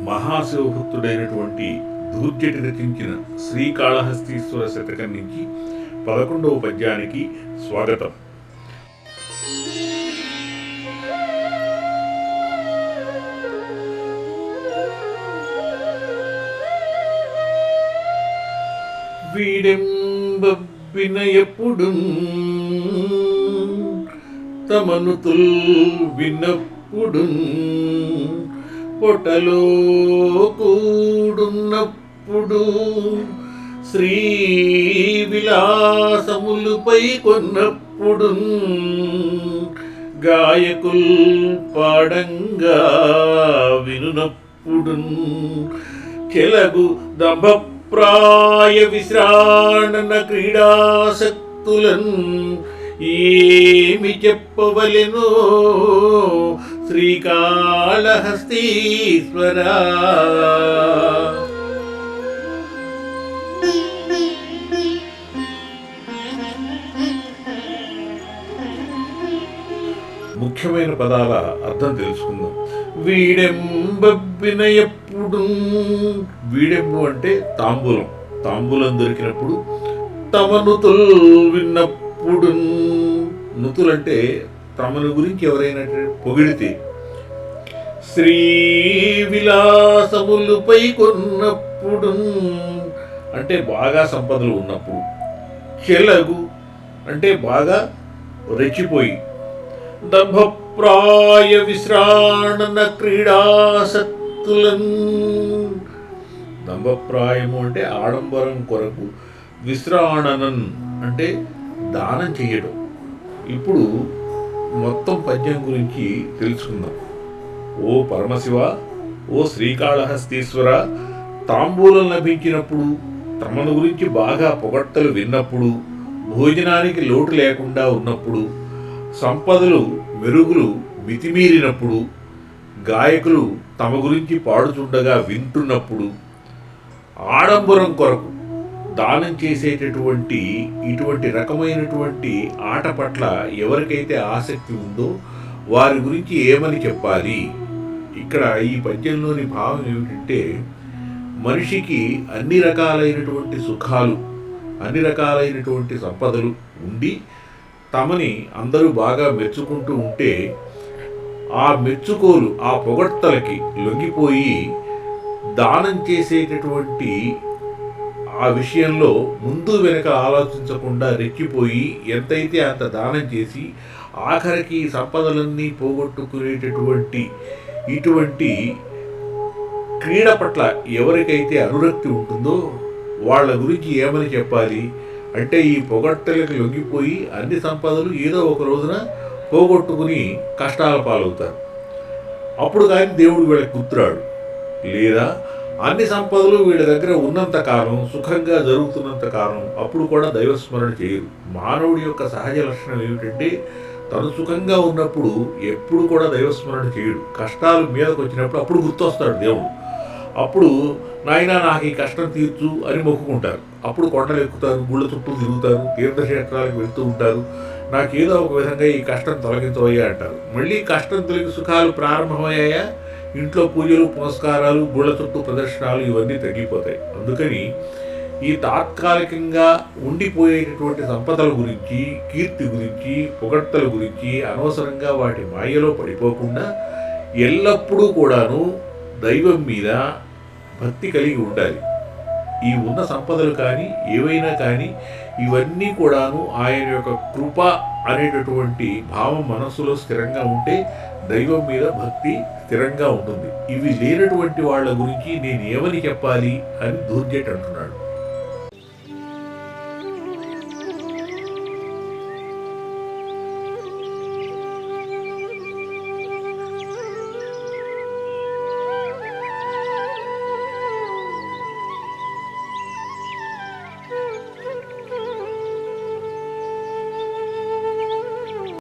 మహాశివభక్తుడైనటువంటి ధూర్జటి రచించిన శ్రీకాళహస్తీశ్వర శతకం నుంచి 11వ పద్యానికి స్వాగతం. వీడెంబిన ఎప్పుడు తమనుతుల్ విన్నప్పుడు పొటలో కూడున్నప్పుడు శ్రీ విలాసములపై కొన్నప్పుడు గాయకుల్ పాడంగా వినునప్పుడు చెలగు దంభప్రాయ విశ్రాణన క్రీడాసక్తులన్ ఏమి చెప్పవలెనో శ్రీకాళహస్తీశ్వర. ముఖ్యమైన పదాల అర్థం తెలుసుకుందాం. వీడెంబిన ఎప్పుడు, వీడెంబు అంటే తాంబూలం, తాంబూలం దొరికినప్పుడు. తమనుతుల్ విన్నప్పుడు, నుతులంటే తమను గురించి ఎవరైనా పొగిడితే. శ్రీ విలాసములపై కొన్నప్పుడు అంటే బాగా సంపదలు ఉన్నప్పుడు. చెలగు అంటే బాగా రెచ్చిపోయి. దంభప్రాయ విశ్రాణన క్రీడాసక్తులన్, దంభప్రాయము అంటే ఆడంబరం కొరకు, విశ్రాణనన్ అంటే దానం చేయడం. ఇప్పుడు మొత్తం పద్యం గురించి తెలుసుకుందాం. ఓ పరమశివ, ఓ శ్రీకాళహస్తీశ్వర, తాంబూలం లభించినప్పుడు, తమను గురించి బాగా పొగడ్తలు విన్నప్పుడు, భోజనానికి లోటు లేకుండా ఉన్నప్పుడు, సంపదలు మెరుగులు మితిమీరినప్పుడు, గాయకులు తమ గురించి పాడుతుండగా వింటున్నప్పుడు, ఆడంబరం కొరకు దానం చేసేటటువంటి ఇటువంటి రకమైనటువంటి ఆట పట్ల ఎవరికైతే ఆసక్తి ఉందో వారి గురించి ఏమని చెప్పాలి? ఇక్కడ ఈ పద్యంలోని భావం ఏమిటంటే, మనిషికి అన్ని రకాలైనటువంటి సుఖాలు, అన్ని రకాలైనటువంటి సంపదలు ఉండి తమని అందరూ బాగా మెచ్చుకుంటూ ఉంటే ఆ మెచ్చుకోలు, ఆ పొగడ్తలకి లొంగిపోయి దానం చేసేటటువంటి ఆ విషయంలో ముందు వెనక ఆలోచించకుండా రెచ్చిపోయి ఎంతైతే అంత దానం చేసి ఆఖరికి సంపదలన్నీ పోగొట్టుకునేటటువంటి ఇటువంటి క్రీడ పట్ల ఎవరికైతే అనురక్తి ఉంటుందో వాళ్ళ గురించి ఏమని చెప్పాలి అంటే, ఈ పొగడ్తలకు లొంగిపోయి అన్ని సంపదలు ఏదో ఒక రోజున పోగొట్టుకుని కష్టాల పాలవుతారు. అప్పుడు కానీ దేవుడు వీళ్ళకి గుర్తురాడు. లేదా అన్ని సంపదలు వీళ్ళ దగ్గర ఉన్నంత కాలం, సుఖంగా జరుగుతున్నంత కాలం అప్పుడు కూడా దైవస్మరణ చేయరు. మానవుడి యొక్క సహజ లక్షణం ఏమిటంటే, తను సుఖంగా ఉన్నప్పుడు ఎప్పుడు కూడా దైవస్మరణ చేయడు. కష్టాలు మీదకు వచ్చినప్పుడు అప్పుడు గుర్తొస్తాడు దేవుడు. అప్పుడు నాయనా నాకు ఈ కష్టం తీర్చు అని మొక్కుకుంటారు. అప్పుడు కొండలు ఎక్కుతారు, గుళ్ళ చుట్టూ తిరుగుతారు, తీర్థక్షేత్రాలకు వెళ్తూ ఉంటారు. నాకేదో ఒక విధంగా ఈ కష్టం తొలగించవయ్యా అంటారు. మళ్ళీ కష్టం తొలగి సుఖాలు ప్రారంభమయ్యాయా, ఇంట్లో పూజలు పునస్కారాలు, గుళ్ళ చుట్టూ ప్రదర్శనలు ఇవన్నీ తగ్గిపోతాయి. అందుకని ఈ తాత్కాలికంగా ఉండిపోయేటటువంటి సంపదల గురించి, కీర్తి గురించి, పొగడ్తల గురించి అనవసరంగా వాటి మాయలో పడిపోకుండా ఎల్లప్పుడూ కూడాను దైవం మీద భక్తి కలిగి ఉండాలి. ఈ ఉన్న సంపదలు కానీ ఏవైనా కానీ ఇవన్నీ కూడాను ఆయన యొక్క కృప అనేటటువంటి భావం మనస్సులో స్థిరంగా ఉంటే దైవం మీద భక్తి స్థిరంగా ఉంటుంది. ఇవి లేనటువంటి వాళ్ళ గురించి నేను ఏమని చెప్పాలి అని ధూర్జటి అంటున్నాడు.